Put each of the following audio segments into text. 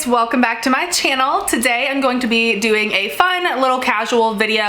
welcome back to my channel. Today I'm going to be doing a fun little casual video.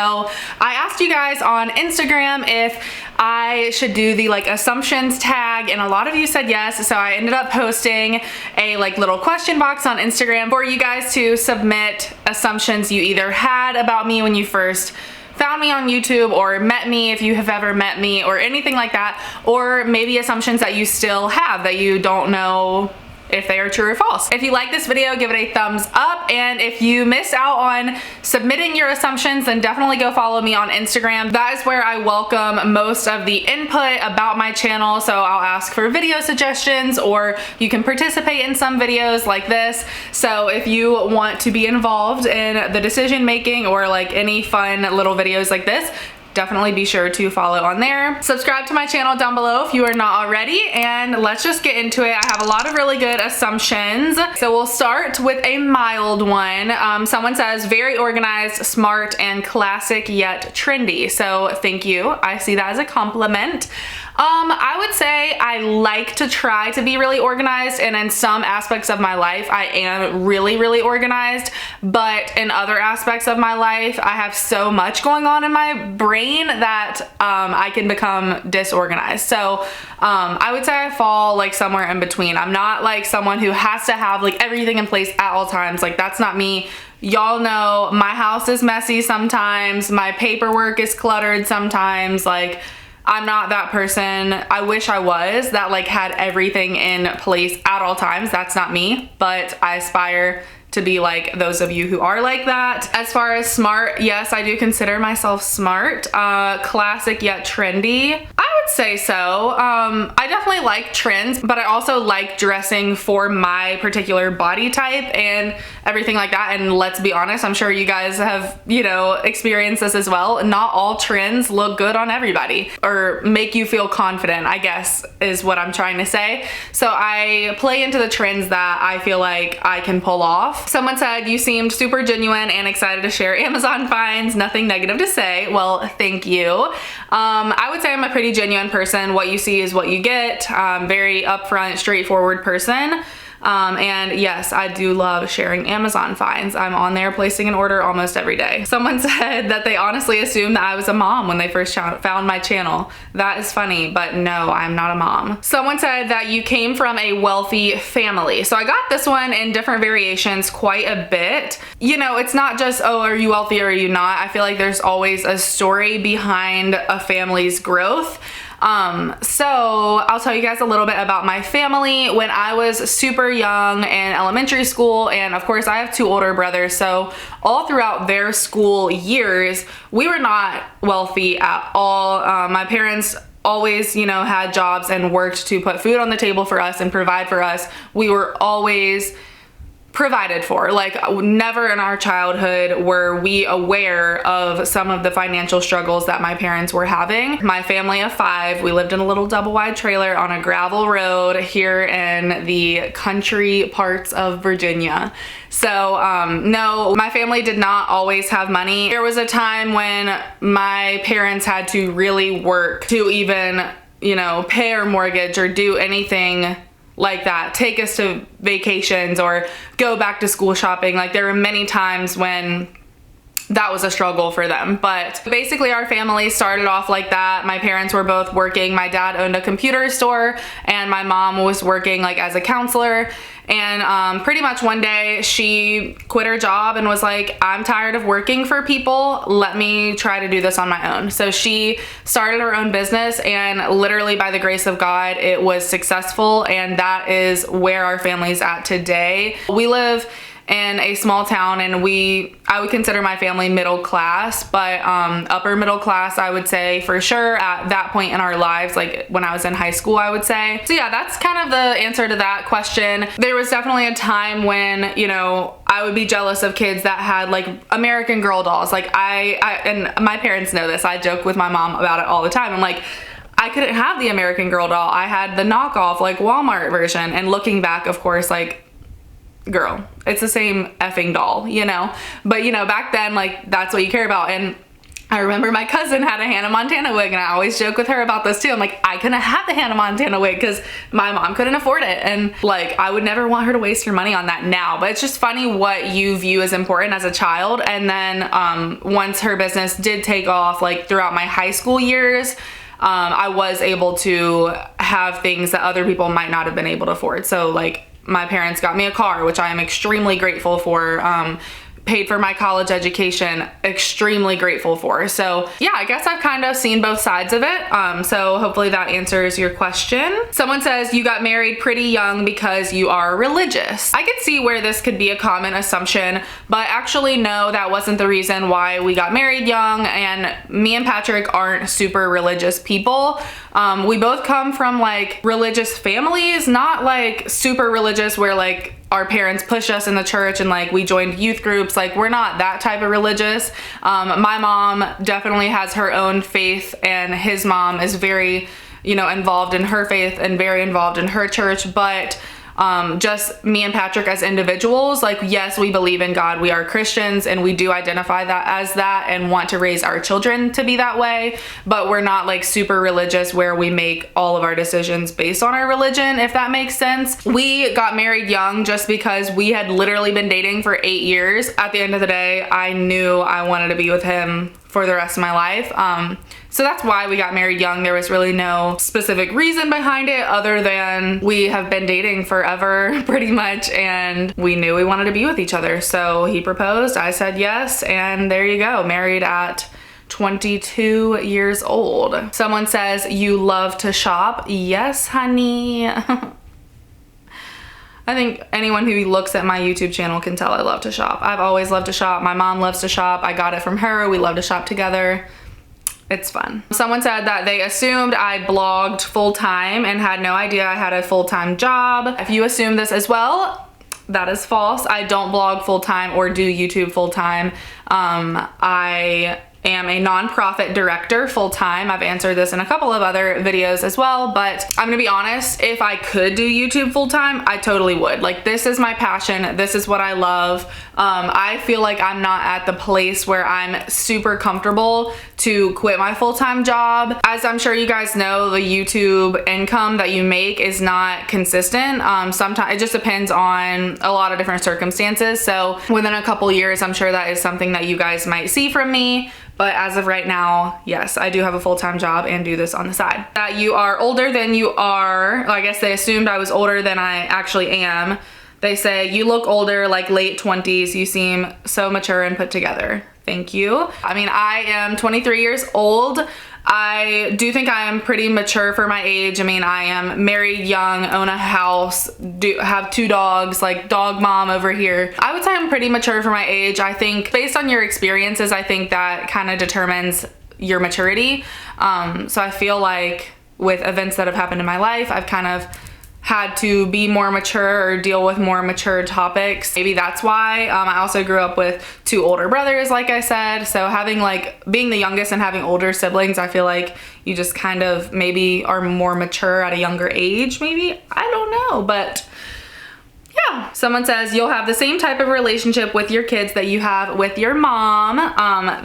I asked you guys on Instagram if I should do the assumptions tag, and a lot of you said yes, so I ended up posting a little question box on Instagram for you guys to submit assumptions you either had about me when you first found me on YouTube, or met me if you have ever met me, or anything like that, or maybe assumptions that you still have that you don't know if they are true or false. If you like this video, give it a thumbs up, and if you missed out on submitting your assumptions, then definitely go follow me on Instagram. That is where I welcome most of the input about my channel, so I'll ask for video suggestions, or you can participate in some videos like this. So if you want to be involved in the decision making or any fun little videos like this, definitely be sure to follow on there. Subscribe to my channel down below if you are not already, and let's just get into it. I have a lot of really good assumptions. So we'll start with a mild one. Someone says, very organized, smart, and classic yet trendy. So thank you. I see that as a compliment. I would say I like to try to be really organized, and in some aspects of my life I am really organized, but in other aspects of my life I have so much going on in my brain that I can become disorganized. So I would say I fall somewhere in between. I'm not someone who has to have everything in place at all times. That's not me. Y'all know my house is messy sometimes, my paperwork is cluttered sometimes. I'm not that person. I wish I was, that had everything in place at all times. That's not me, but I aspire to be like those of you who are like that. As far as smart, yes, I do consider myself smart. Classic yet trendy, I would say so. I definitely like trends, but I also like dressing for my particular body type and everything like that. And let's be honest, I'm sure you guys have, experienced this as well. Not all trends look good on everybody or make you feel confident, I guess is what I'm trying to say. So I play into the trends that I feel like I can pull off. Someone said, you seemed super genuine and excited to share Amazon finds. Nothing negative to say. Well, thank you. I would say I'm a pretty genuine person. What you see is what you get. Very upfront, straightforward person. And yes, I do love sharing Amazon finds. I'm on there placing an order almost every day. Someone said that they honestly assumed that I was a mom when they first found my channel. That is funny, but no, I'm not a mom. Someone said that you came from a wealthy family. So I got this one in different variations quite a bit. It's not just, oh, are you wealthy or are you not? I feel like there's always a story behind a family's growth. So I'll tell you guys a little bit about my family. When I was super young in elementary school, and of course I have two older brothers, so all throughout their school years, we were not wealthy at all. My parents always, had jobs and worked to put food on the table for us and provide for us. We were always provided for. Never in our childhood were we aware of some of the financial struggles that my parents were having. My family of 5, we lived in a little double wide trailer on a gravel road here in the country parts of Virginia. So no, my family did not always have money. There was a time when my parents had to really work to even, pay our mortgage or do anything like that, take us to vacations or go back to school shopping. There were many times when that was a struggle for them. But basically our family started off like that. My parents were both working. My dad owned a computer store and my mom was working as a counselor. And pretty much one day she quit her job and was like, I'm tired of working for people. Let me try to do this on my own. So she started her own business, and literally by the grace of God, it was successful. And that is where our family's at today. We live in a small town, and I would consider my family middle class, but upper middle class, I would say for sure at that point in our lives, when I was in high school, I would say. So yeah, that's kind of the answer to that question. There was definitely a time when, I would be jealous of kids that had American Girl dolls. And my parents know this. I joke with my mom about it all the time. I'm like, I couldn't have the American Girl doll. I had the knockoff Walmart version. And looking back, of course, girl, it's the same effing doll, but back then that's what you care about. And I remember my cousin had a Hannah Montana wig, and I always joke with her about this too. I'm like, I couldn't have the Hannah Montana wig because my mom couldn't afford it. And like, I would never want her to waste your money on that now. But it's just funny what you view as important as a child. And then once her business did take off, like throughout my high school years, I was able to have things that other people might not have been able to afford. So like, my parents got me a car, which I am extremely grateful for. Paid for my college education, extremely grateful for. So yeah, I guess I've kind of seen both sides of it. So hopefully that answers your question. Someone says you got married pretty young because you are religious. I could see where this could be a common assumption, but actually no, that wasn't the reason why we got married young. And me and Patrick aren't super religious people. We both come from like religious families, not like super religious where like our parents push us in the church and like we joined youth groups. Like, we're not that type of religious. My mom definitely has her own faith, and his mom is very, you know, involved in her faith and very involved in her church. But just me and Patrick as individuals, like, yes, we believe in God. We are Christians, and we do identify that as that and want to raise our children to be that way. But we're not like super religious where we make all of our decisions based on our religion, if that makes sense. We got married young just because we had literally been dating for 8 years. At the end of the day, I knew I wanted to be with him for the rest of my life. So that's why we got married young. There was really no specific reason behind it other than we have been dating forever pretty much, and we knew we wanted to be with each other. So he proposed, I said yes, and there you go, married at 22 years old. Someone says you love to shop. Yes, honey. I think anyone who looks at my YouTube channel can tell I love to shop. I've always loved to shop. My mom loves to shop. I got it from her. We love to shop together. It's fun. Someone said that they assumed I blogged full-time and had no idea I had a full-time job. If you assume this as well, that is false. I don't blog full-time or do YouTube full-time. I am a nonprofit director full-time. I've answered this in a couple of other videos as well, but I'm gonna be honest, if I could do YouTube full-time, I totally would. Like, this is my passion. This is what I love. I feel like I'm not at the place where I'm super comfortable to quit my full-time job. As I'm sure you guys know, the YouTube income that you make is not consistent. Sometimes it just depends on a lot of different circumstances. So within a couple years, I'm sure that is something that you guys might see from me. But as of right now, yes, I do have a full-time job and do this on the side. That you are older than you are. I guess they assumed I was older than I actually am. They say, you look older, like late 20s. You seem so mature and put together. Thank you. I mean, I am 23 years old. I do think I am pretty mature for my age. I mean, I am married young, own a house, have 2 dogs, like dog mom over here. I would say I'm pretty mature for my age. I think based on your experiences, I think that kind of determines your maturity. So I feel like with events that have happened in my life, I've kind of had to be more mature or deal with more mature topics. Maybe that's why. I also grew up with 2 older brothers, like I said. So having like, being the youngest and having older siblings, I feel like you just kind of maybe are more mature at a younger age, maybe. I don't know, but yeah. Someone says you'll have the same type of relationship with your kids that you have with your mom.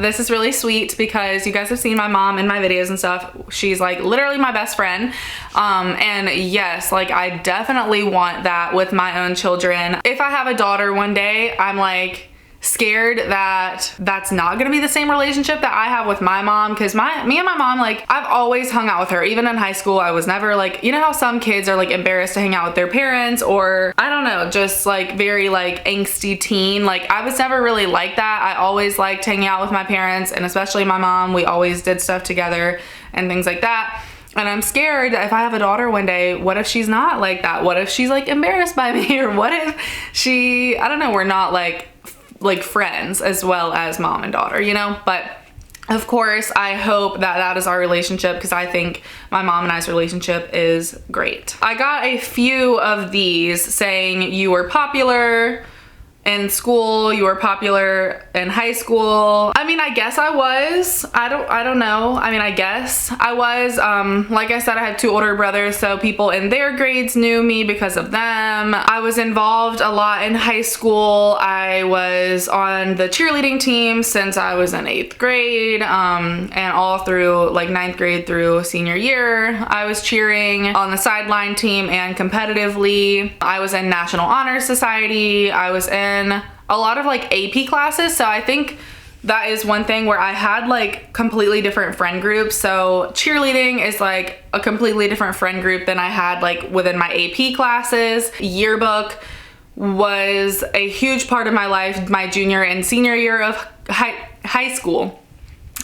This is really sweet because you guys have seen my mom in my videos and stuff. She's like literally my best friend. And yes, like I definitely want that with my own children. If I have a daughter one day, I'm like scared that that's not gonna be the same relationship that I have with my mom, because me and my mom, like, I've always hung out with her. Even in high school, I was never like, you know how some kids are like embarrassed to hang out with their parents, or I don't know, just like very like angsty teen. Like, I was never really like that. I always liked hanging out with my parents, and especially my mom. We always did stuff together and things like that. And I'm scared that if I have a daughter one day, what if she's not like that? What if she's like embarrassed by me? Or what if she, I don't know, we're not like friends as well as mom and daughter, you know? But of course, I hope that that is our relationship, because I think my mom and I's relationship is great. I got a few of these saying you were popular in school, you were popular in high school. I mean, I guess I was. I don't know. I mean, I guess I was. Like I said, I had 2 older brothers, so people in their grades knew me because of them. I was involved a lot in high school. I was on the cheerleading team since I was in 8th grade, and all through like 9th grade through senior year. I was cheering on the sideline team and competitively. I was in National Honor Society. I was in a lot of like AP classes, so I think that is one thing where I had like completely different friend groups. So cheerleading is like a completely different friend group than I had like within my AP classes. Yearbook was a huge part of my life my junior and senior year of high school.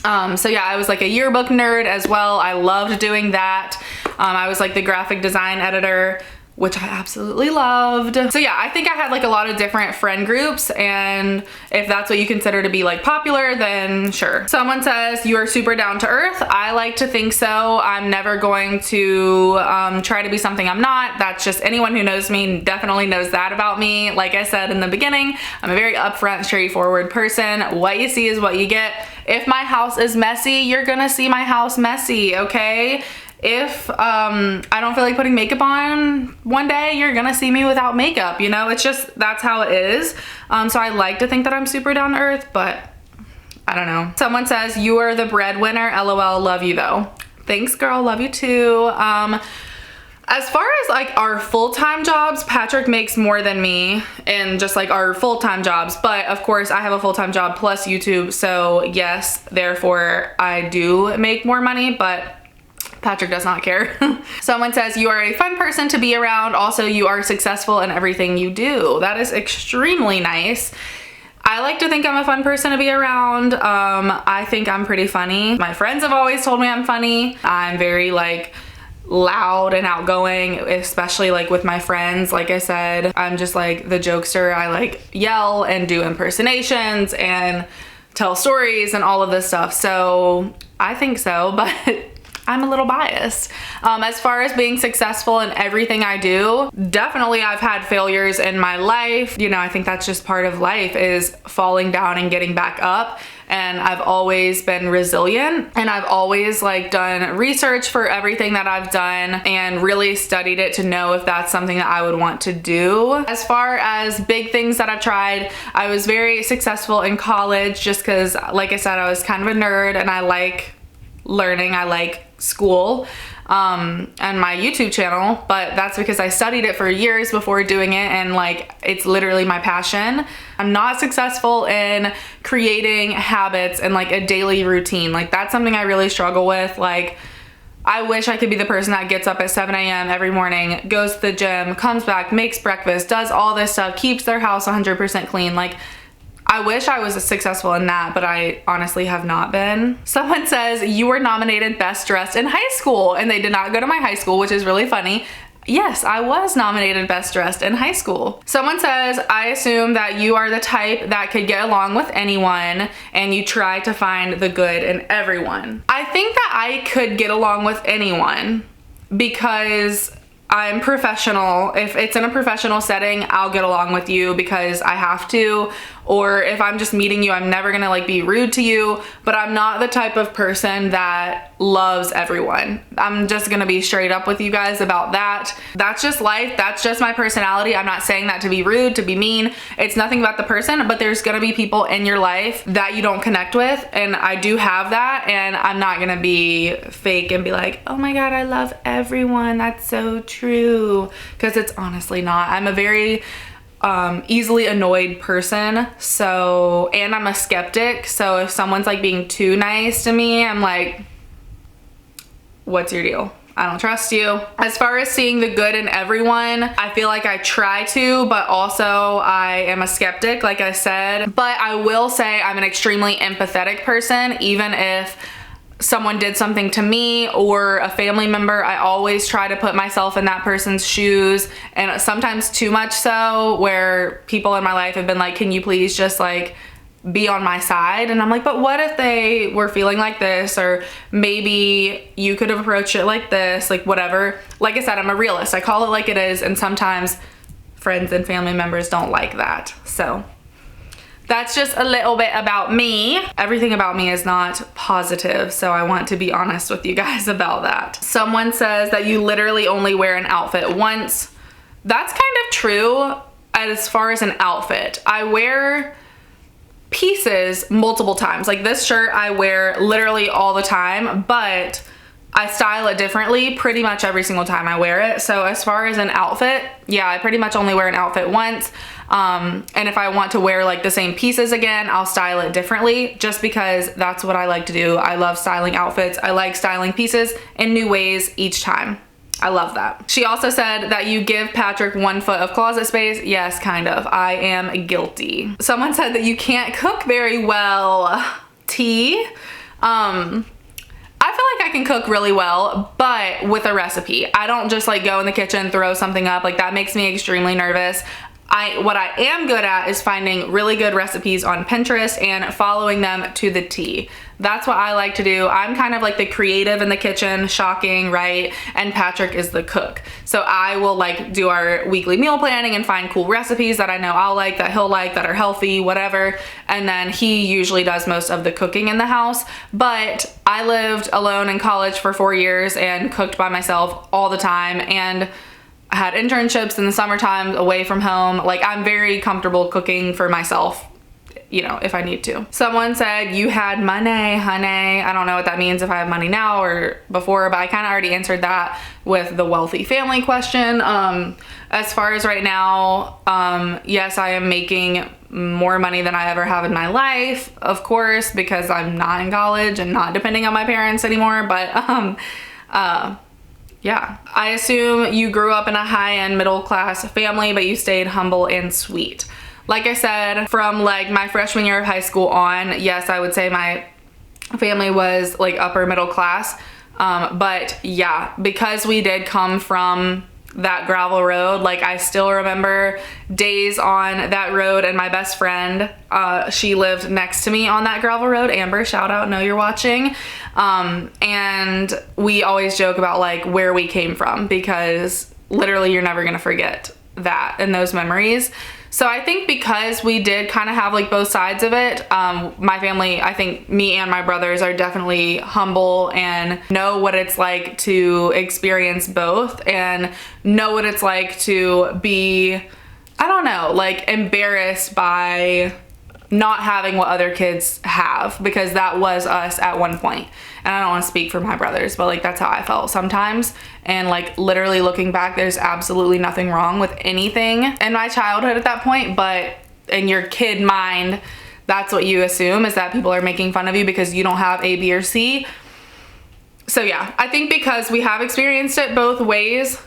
So yeah, I was like a yearbook nerd as well. I loved doing that. I was like the graphic design editor, which I absolutely loved. So yeah, I think I had like a lot of different friend groups, and if that's what you consider to be like popular, then sure. Someone says you are super down to earth. I like to think so. I'm never going to try to be something I'm not. That's just, anyone who knows me definitely knows that about me. Like I said in the beginning, I'm a very upfront, straightforward person. What you see is what you get. If my house is messy, you're gonna see my house messy, okay? If I don't feel like putting makeup on one day, you're gonna see me without makeup, you know? It's just, that's how it is. So I like to think that I'm super down to earth, but I don't know. Someone says, you are the breadwinner, LOL, love you though. Thanks girl, love you too. As far as like our full-time jobs, Patrick makes more than me in just like our full-time jobs, but of course I have a full-time job plus YouTube, so yes, therefore I do make more money, but Patrick does not care. Someone says, you are a fun person to be around. Also, you are successful in everything you do. That is extremely nice. I like to think I'm a fun person to be around. I think I'm pretty funny. My friends have always told me I'm funny. I'm very like loud and outgoing, especially like with my friends. Like I said, I'm just like the jokester. I like yell and do impersonations and tell stories and all of this stuff. So I think so, but I'm a little biased. As far as being successful in everything I do, definitely I've had failures in my life. You know, I think that's just part of life, is falling down and getting back up. And I've always been resilient, and I've always like done research for everything that I've done and really studied it to know if that's something that I would want to do. As far as big things that I've tried, I was very successful in college just because, like I said, I was kind of a nerd and I like learning, I like school, and my YouTube channel, but that's because I studied it for years before doing it, and like it's literally my passion. I'm not successful in creating habits and like a daily routine. Like that's something I really struggle with. Like I wish I could be the person that gets up at 7 a.m. every morning, goes to the gym, comes back, makes breakfast, does all this stuff, keeps their house 100% clean. Like I wish I was successful in that, but I honestly have not been. Someone says, you were nominated best dressed in high school, and they did not go to my high school, which is really funny. Yes, I was nominated best dressed in high school. Someone says, I assume that you are the type that could get along with anyone and you try to find the good in everyone. I think that I could get along with anyone because I'm professional. If it's in a professional setting, I'll get along with you because I have to. Or if I'm just meeting you, I'm never gonna like be rude to you, but I'm not the type of person that loves everyone. I'm just gonna be straight up with you guys about that. That's just life. That's just my personality. I'm not saying that to be rude, to be mean. It's nothing about the person, but there's gonna be people in your life that you don't connect with, and I do have that, and I'm not gonna be fake and be like, oh my God, I love everyone. That's so true. Because it's honestly not. I'm a very easily annoyed person, so, and I'm a skeptic, so if someone's like being too nice to me, I'm like, what's your deal? I don't trust you. As far as seeing the good in everyone, I feel like I try to, but also I am a skeptic, like I said. But I will say I'm an extremely empathetic person. Even if someone did something to me or a family member, I always try to put myself in that person's shoes, and sometimes too much so, where people in my life have been like, can you please just like be on my side? And I'm like, but what if they were feeling like this, or maybe you could have approached it like this, like whatever. Like I said, I'm a realist. I call it like it is, and sometimes friends and family members don't like that. So that's just a little bit about me. Everything about me is not positive, so I want to be honest with you guys about that. Someone says that you literally only wear an outfit once. That's kind of true as far as an outfit. I wear pieces multiple times. Like this shirt I wear literally all the time, but I style it differently pretty much every single time I wear it. So as far as an outfit, yeah, I pretty much only wear an outfit once. And if I want to wear like the same pieces again, I'll style it differently just because that's what I like to do. I love styling outfits. I like styling pieces in new ways each time. I love that. She also said that you give Patrick 1 foot of closet space. Yes, kind of. I am guilty. Someone said that you can't cook very well. T. I feel like I can cook really well, but with a recipe. I don't just like go in the kitchen, throw something up. Like that makes me extremely nervous. What I am good at is finding really good recipes on Pinterest and following them to the T. That's what I like to do. I'm kind of like the creative in the kitchen, shocking, right? And Patrick is the cook. So I will like do our weekly meal planning and find cool recipes that I know I'll like, that he'll like, that are healthy, whatever. And then he usually does most of the cooking in the house. But I lived alone in college for 4 years and cooked by myself all the time. And I had internships in the summertime away from home. Like I'm very comfortable cooking for myself, you know, if I need to. Someone said you had money, honey. I don't know what that means, if I have money now or before, but I kind of already answered that with the wealthy family question. As far as right now, yes, I am making more money than I ever have in my life, of course, because I'm not in college and not depending on my parents anymore. But yeah, I assume you grew up in a high-end middle-class family, but you stayed humble and sweet. Like I said, from like my freshman year of high school on, yes, I would say my family was like upper middle class. But yeah, because we did come from that gravel road, like I still remember days on that road, and my best friend, she lived next to me on that gravel road. Amber, shout out, know you're watching. And we always joke about like where we came from, because literally you're never gonna forget that and those memories. So I think because we did kind of have like both sides of it, my family, I think me and my brothers are definitely humble and know what it's like to experience both and know what it's like to be, I don't know, like embarrassed by not having what other kids have, because that was us at one point. And I don't want to speak for my brothers, but like that's how I felt sometimes. And like literally looking back, there's absolutely nothing wrong with anything in my childhood at that point, but in your kid mind, that's what you assume, is that people are making fun of you because you don't have A, B, or C. So yeah, I think because we have experienced it both ways,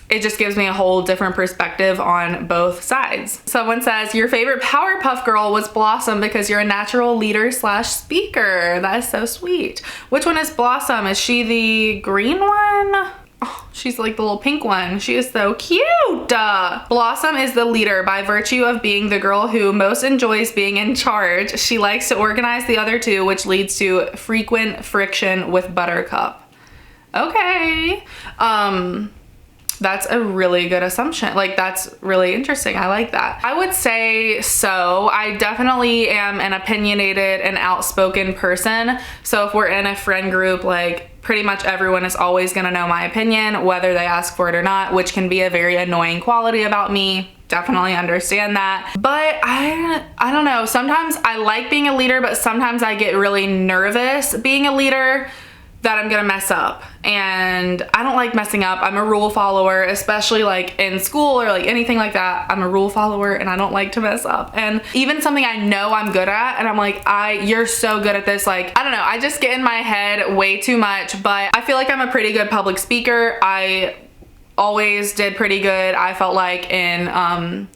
it just gives me a whole different perspective on both sides. Someone says, your favorite Powerpuff Girl was Blossom because you're a natural leader / speaker. That is so sweet. Which one is Blossom? Is she the green one? Oh, she's like the little pink one. She is so cute. Blossom is the leader by virtue of being the girl who most enjoys being in charge. She likes to organize the other two, which leads to frequent friction with Buttercup. Okay. That's a really good assumption. Like that's really interesting. I like that. I would say so. I definitely am an opinionated and outspoken person. So if we're in a friend group, like pretty much everyone is always gonna know my opinion, whether they ask for it or not, which can be a very annoying quality about me. Definitely understand that. But I don't know. Sometimes I like being a leader, but sometimes I get really nervous being a leader that I'm gonna mess up, and I don't like messing up. I'm a rule follower, especially like in school or like anything like that. I'm a rule follower and I don't like to mess up. And even something I know I'm good at and I'm like, you're so good at this, like I don't know, I just get in my head way too much. But I feel like I'm a pretty good public speaker. I always did pretty good, I felt like, in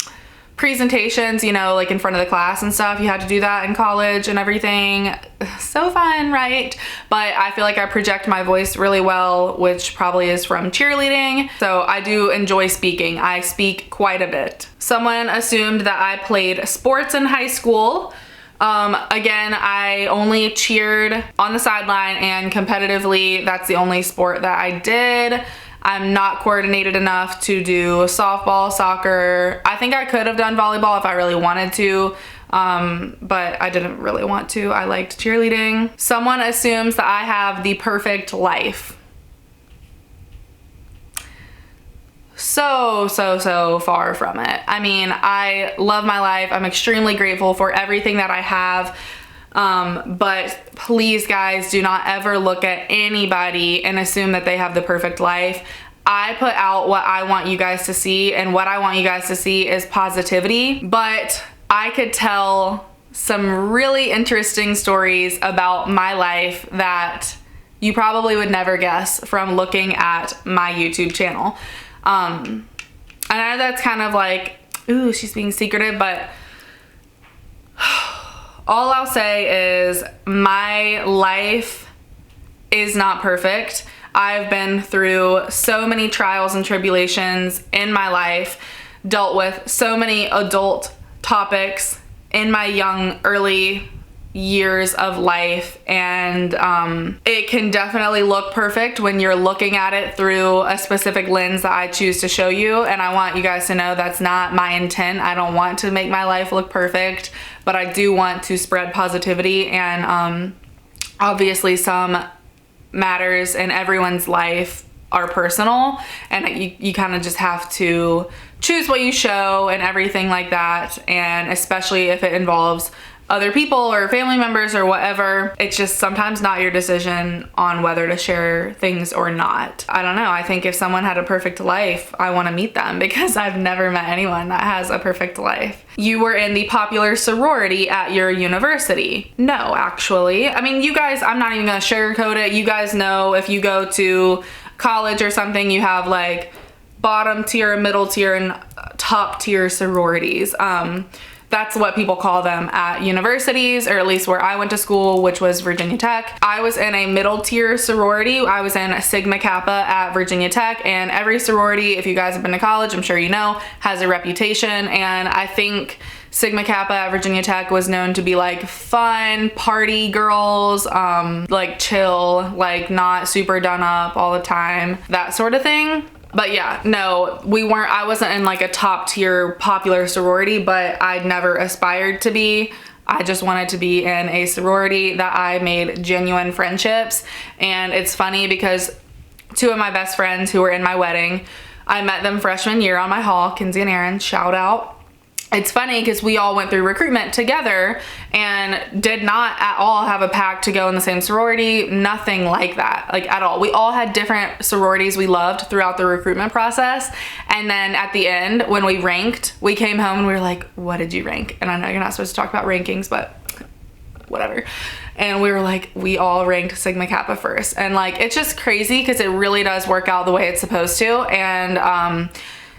presentations, you know, like in front of the class and stuff. You had to do that in college and everything. So fun, right? But I feel like I project my voice really well, which probably is from cheerleading. So I do enjoy speaking. I speak quite a bit. Someone assumed that I played sports in high school. Again, I only cheered on the sideline and competitively. That's the only sport that I did. I'm not coordinated enough to do softball, soccer. I think I could have done volleyball if I really wanted to, but I didn't really want to. I liked cheerleading. Someone assumes that I have the perfect life. So far from it. I mean, I love my life. I'm extremely grateful for everything that I have. But please guys, do not ever look at anybody and assume that they have the perfect life. I put out what I want you guys to see, and what I want you guys to see is positivity. But I could tell some really interesting stories about my life that you probably would never guess from looking at my YouTube channel. I know that's kind of like, ooh, she's being secretive, but all I'll say is my life is not perfect. I've been through so many trials and tribulations in my life, dealt with so many adult topics in my young, early years of life, and it can definitely look perfect when you're looking at it through a specific lens that I choose to show you, and I want you guys to know that's not my intent. I don't want to make my life look perfect, but I do want to spread positivity, and obviously some matters in everyone's life are personal, and you kind of just have to choose what you show and everything like that, and especially if it involves other people or family members or whatever, it's just sometimes not your decision on whether to share things or not. I don't know. I think if someone had a perfect life, I want to meet them, because I've never met anyone that has a perfect life. You were in the popular sorority at your university. No, actually. I mean, you guys, I'm not even gonna sugarcoat it. You guys know if you go to college or something, you have like bottom tier, middle tier, and top tier sororities. That's what people call them at universities, or at least where I went to school, which was Virginia Tech. I was in a middle tier sorority. I was in Sigma Kappa at Virginia Tech, and every sorority, if you guys have been to college, I'm sure you know, has a reputation, and I think Sigma Kappa at Virginia Tech was known to be like fun, party girls, like chill, like not super done up all the time, that sort of thing. But yeah, no, I wasn't in like a top tier popular sorority, but I'd never aspired to be. I just wanted to be in a sorority that I made genuine friendships. And it's funny because two of my best friends who were in my wedding, I met them freshman year on my hall, Kinsey and Aaron, shout out. It's funny because we all went through recruitment together and did not at all have a pact to go in the same sorority, nothing like that, like at all. We all had different sororities we loved throughout the recruitment process. And then at the end, when we ranked, we came home and we were like, what did you rank? And I know you're not supposed to talk about rankings, but whatever. And we were like, we all ranked Sigma Kappa first. And like, it's just crazy because it really does work out the way it's supposed to. And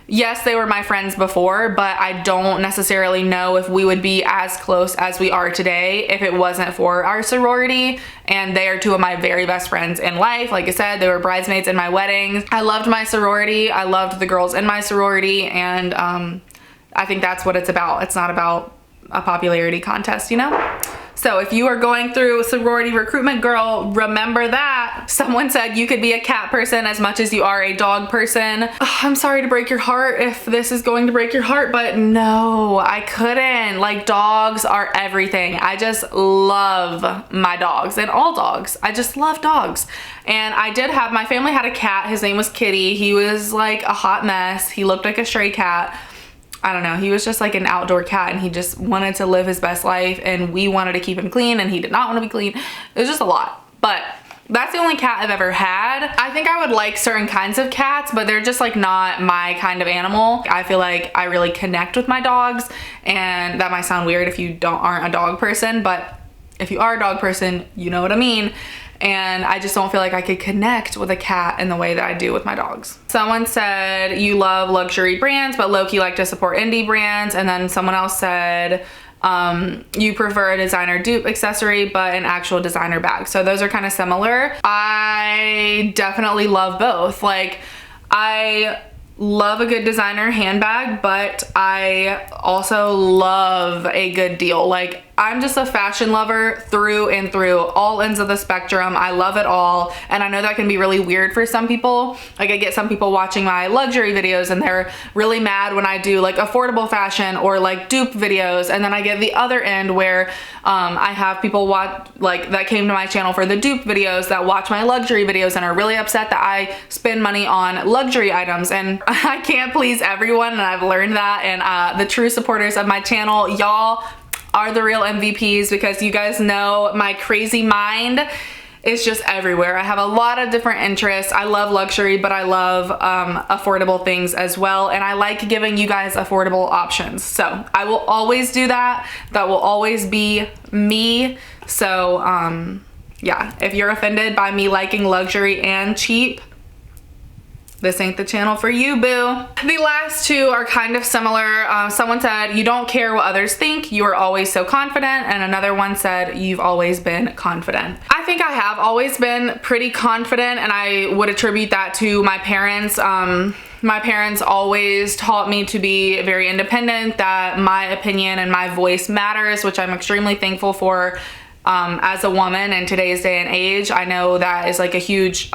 yes, they were my friends before, but I don't necessarily know if we would be as close as we are today if it wasn't for our sorority. And they are two of my very best friends in life. Like I said, they were bridesmaids in my weddings. I loved my sorority. I loved the girls in my sorority. And I think that's what it's about. It's not about a popularity contest, you know? So if you are going through sorority recruitment, girl, remember that. Someone said you could be a cat person as much as you are a dog person. Ugh, I'm sorry to break your heart if this is going to break your heart, but no, I couldn't. Like, dogs are everything. I just love my dogs, and all dogs. I just love dogs. And my family had a cat. His name was Kitty. He was like a hot mess. He looked like a stray cat. I don't know, he was just like an outdoor cat, and he just wanted to live his best life, and we wanted to keep him clean, and he did not want to be clean. It was just a lot. But that's the only cat I've ever had. I think I would like certain kinds of cats, but they're just like not my kind of animal. I feel like I really connect with my dogs, and that might sound weird if you aren't a dog person, but if you are a dog person, you know what I mean. And I just don't feel like I could connect with a cat in the way that I do with my dogs. Someone said you love luxury brands, but low-key like to support indie brands. And then someone else said you prefer a designer dupe accessory, but an actual designer bag. So those are kind of similar. I definitely love both. Like, I love a good designer handbag, but I also love a good deal. Like, I'm just a fashion lover through and through, all ends of the spectrum. I love it all. And I know that can be really weird for some people. Like I get some people watching my luxury videos and they're really mad when I do like affordable fashion or like dupe videos. And then I get the other end where I have people watch like that came to my channel for the dupe videos that watch my luxury videos and are really upset that I spend money on luxury items. And I can't please everyone, and I've learned that. And the true supporters of my channel, y'all are the real MVPs, because you guys know my crazy mind is just everywhere. I have a lot of different interests. I love luxury, but I love affordable things as well. And I like giving you guys affordable options. So I will always do that. That will always be me. So yeah, if you're offended by me liking luxury and cheap, this ain't the channel for you, boo. The last two are kind of similar. Someone said, you don't care what others think, you are always so confident. And another one said, you've always been confident. I think I have always been pretty confident, and I would attribute that to my parents. My parents always taught me to be very independent, that my opinion and my voice matters, which I'm extremely thankful for. As a woman in today's day and age, I know that is like a huge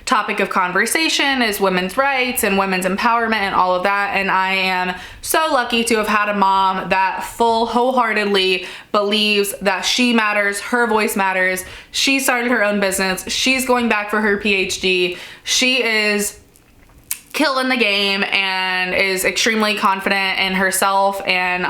topic of conversation, is women's rights and women's empowerment and all of that. And I am so lucky to have had a mom that wholeheartedly believes that she matters, her voice matters. She started her own business. She's going back for her PhD. She is killing the game and is extremely confident in herself, and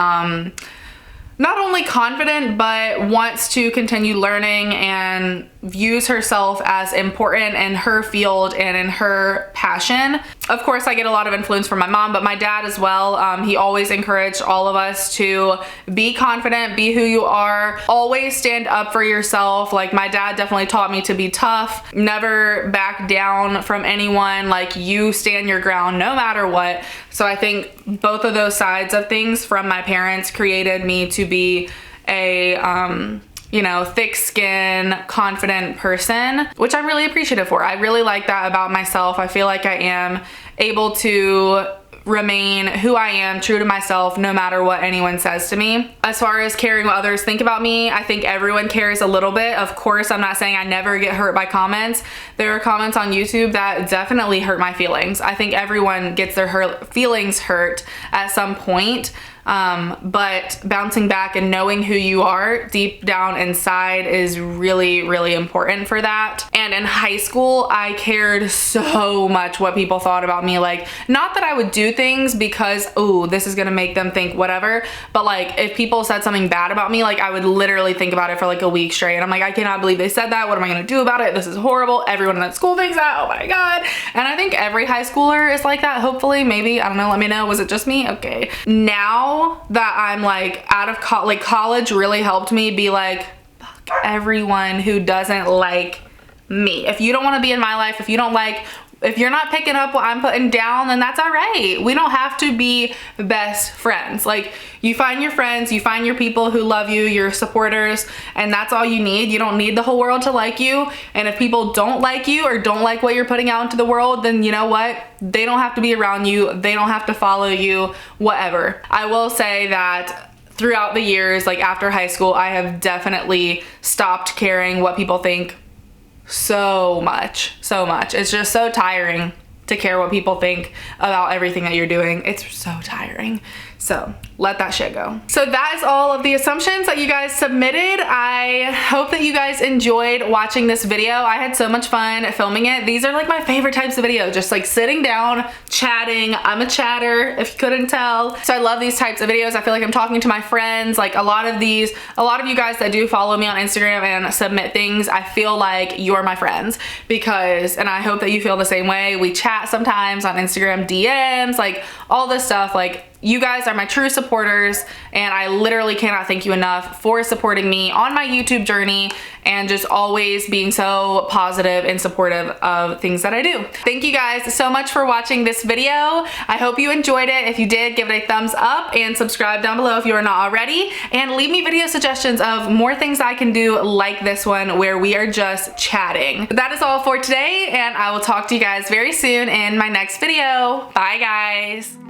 not only confident, but wants to continue learning and views herself as important in her field and in her passion. Of course, I get a lot of influence from my mom, but my dad as well. He always encouraged all of us to be confident, be who you are, always stand up for yourself. Like my dad definitely taught me to be tough, never back down from anyone. Like you stand your ground no matter what. So I think both of those sides of things from my parents created me to be a you know, thick skin, confident person, which I'm really appreciative for. I really like that about myself. I feel like I am able to remain who I am, true to myself, no matter what anyone says to me. As far as caring what others think about me, I think everyone cares a little bit. Of course, I'm not saying I never get hurt by comments. There are comments on YouTube that definitely hurt my feelings. I think everyone gets their feelings hurt at some point. But bouncing back and knowing who you are deep down inside is really, really important for that. And in high school, I cared so much what people thought about me. Like, not that I would do things because, oh, this is gonna make them think whatever, but like if people said something bad about me, like I would literally think about it for like a week straight. And I'm like, I cannot believe they said that. What am I gonna do about it? This is horrible. Everyone in that school thinks that. Oh my God. And I think every high schooler is like that. Hopefully, maybe, I don't know. Let me know. Was it just me? Okay. Now that I'm like out of college really helped me be like, fuck everyone who doesn't like me. If you don't want to be in my life, if you're not picking up what I'm putting down, then that's all right. We don't have to be best friends. Like, you find your friends, you find your people who love you, your supporters, and that's all you need. You don't need the whole world to like you. And if people don't like you or don't like what you're putting out into the world, then you know what? They don't have to be around you. They don't have to follow you, whatever. I will say that throughout the years, like after high school, I have definitely stopped caring what people think so much. It's just so tiring to care what people think about everything that you're doing. It's so tiring. So let that shit go. So that is all of the assumptions that you guys submitted. I hope that you guys enjoyed watching this video. I had so much fun filming it. These are like my favorite types of videos, just like sitting down, chatting. I'm a chatter, if you couldn't tell. So I love these types of videos. I feel like I'm talking to my friends. Like a lot of you guys that do follow me on Instagram and submit things, I feel like you're my friends, because, and I hope that you feel the same way. We chat sometimes on Instagram DMs, like all this stuff. Like, you guys are my true supporters, and I literally cannot thank you enough for supporting me on my YouTube journey and just always being so positive and supportive of things that I do. Thank you guys so much for watching this video. I hope you enjoyed it. If you did, give it a thumbs up and subscribe down below if you are not already, and leave me video suggestions of more things I can do like this one where we are just chatting. But that is all for today, and I will talk to you guys very soon in my next video. Bye guys.